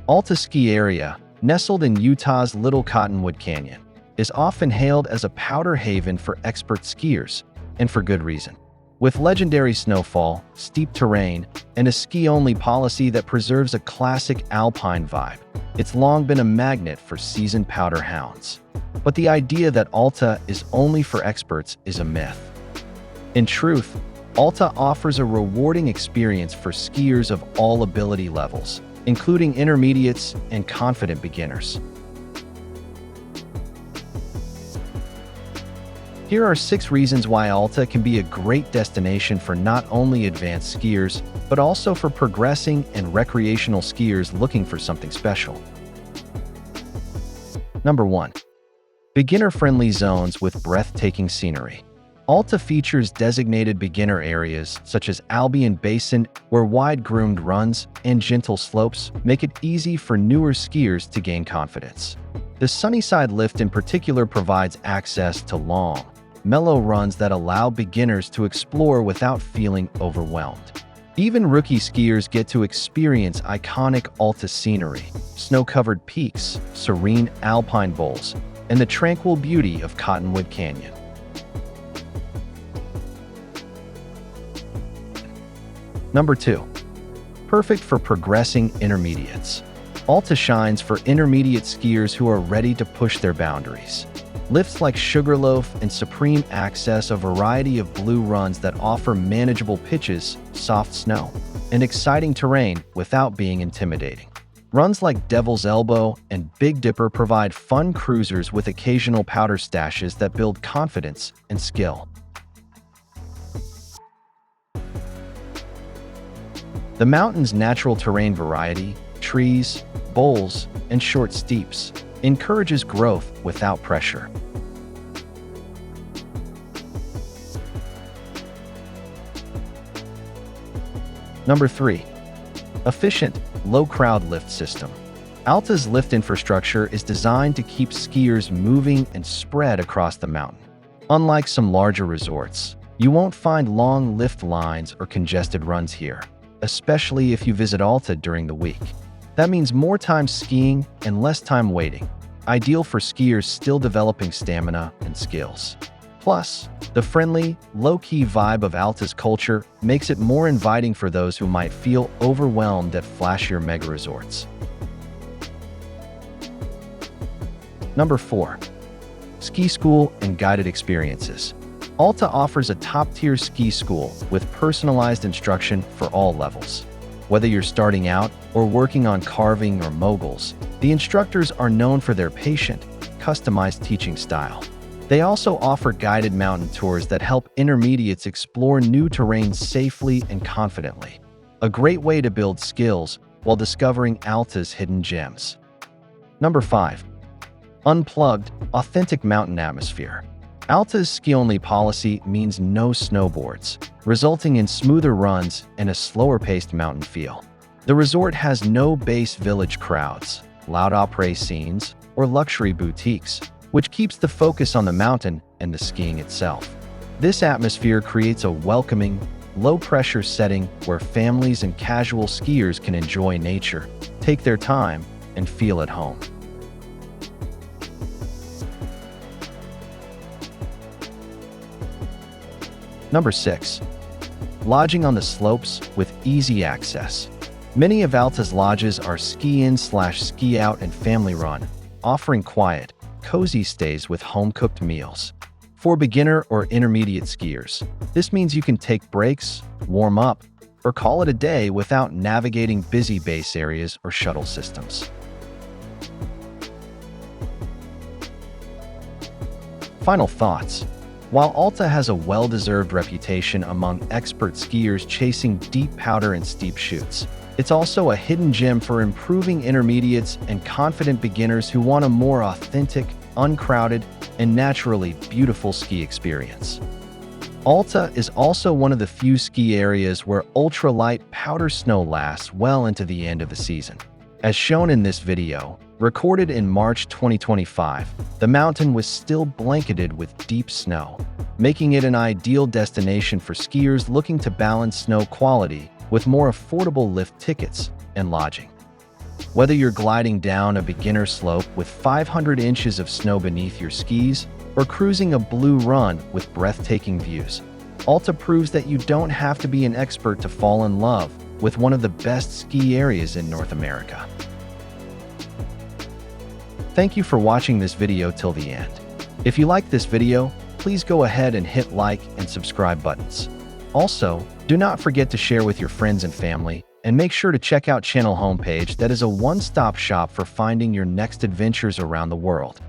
Alta Ski Area, nestled in Utah's Little Cottonwood Canyon, is often hailed as a powder haven for expert skiers, and for good reason. With legendary snowfall, steep terrain, and a ski-only policy that preserves a classic alpine vibe, it's long been a magnet for seasoned powder hounds. But the idea that Alta is only for experts is a myth. In truth, Alta offers a rewarding experience for skiers of all ability levels, including intermediates and confident beginners. Here are 6 reasons why Alta can be a great destination for not only advanced skiers, but also for progressing and recreational skiers looking for something special. Number 1. Beginner-friendly zones with breathtaking scenery. Alta features designated beginner areas such as Albion Basin, where wide-groomed runs and gentle slopes make it easy for newer skiers to gain confidence. The Sunnyside Lift in particular provides access to long, mellow runs that allow beginners to explore without feeling overwhelmed. Even rookie skiers get to experience iconic Alta scenery, snow-covered peaks, serene alpine bowls, and the tranquil beauty of Cottonwood Canyon. Number 2. Perfect for progressing intermediates. Alta shines for intermediate skiers who are ready to push their boundaries. Lifts like Sugarloaf and Supreme access a variety of blue runs that offer manageable pitches, soft snow, and exciting terrain without being intimidating. Runs like Devil's Elbow and Big Dipper provide fun cruisers with occasional powder stashes that build confidence and skill. The mountain's natural terrain variety, trees, bowls, and short steeps, encourages growth without pressure. Number 3. Efficient, low-crowd lift system. Alta's lift infrastructure is designed to keep skiers moving and spread across the mountain. Unlike some larger resorts, you won't find long lift lines or congested runs here, especially if you visit Alta during the week. That means more time skiing and less time waiting, ideal for skiers still developing stamina and skills. Plus, the friendly, low-key vibe of Alta's culture makes it more inviting for those who might feel overwhelmed at flashier mega resorts. Number 4. Ski school and guided experiences. Alta offers a top-tier ski school with personalized instruction for all levels. Whether you're starting out or working on carving or moguls, the instructors are known for their patient, customized teaching style. They also offer guided mountain tours that help intermediates explore new terrain safely and confidently. A great way to build skills while discovering Alta's hidden gems. Number 5. Unplugged, authentic mountain atmosphere. Alta's ski-only policy means no snowboards, resulting in smoother runs and a slower-paced mountain feel. The resort has no base village crowds, loud opera scenes, or luxury boutiques, which keeps the focus on the mountain and the skiing itself. This atmosphere creates a welcoming, low-pressure setting where families and casual skiers can enjoy nature, take their time, and feel at home. Number 6. Lodging on the slopes with easy access. Many of Alta's lodges are ski-in/ski-out and family-run, offering quiet, cozy stays with home-cooked meals. For beginner or intermediate skiers, this means you can take breaks, warm up, or call it a day without navigating busy base areas or shuttle systems. Final thoughts. While Alta has a well-deserved reputation among expert skiers chasing deep powder and steep chutes, it's also a hidden gem for improving intermediates and confident beginners who want a more authentic, uncrowded, and naturally beautiful ski experience. Alta is also one of the few ski areas where ultralight powder snow lasts well into the end of the season. As shown in this video, recorded in March 2025, the mountain was still blanketed with deep snow, making it an ideal destination for skiers looking to balance snow quality with more affordable lift tickets and lodging. Whether you're gliding down a beginner slope with 500 inches of snow beneath your skis or cruising a blue run with breathtaking views, Alta proves that you don't have to be an expert to fall in love with one of the best ski areas in North America. Thank you for watching this video till the end. If you like this video, please go ahead and hit like and subscribe buttons. Also, do not forget to share with your friends and family, and make sure to check out channel homepage that is a one-stop shop for finding your next adventures around the world.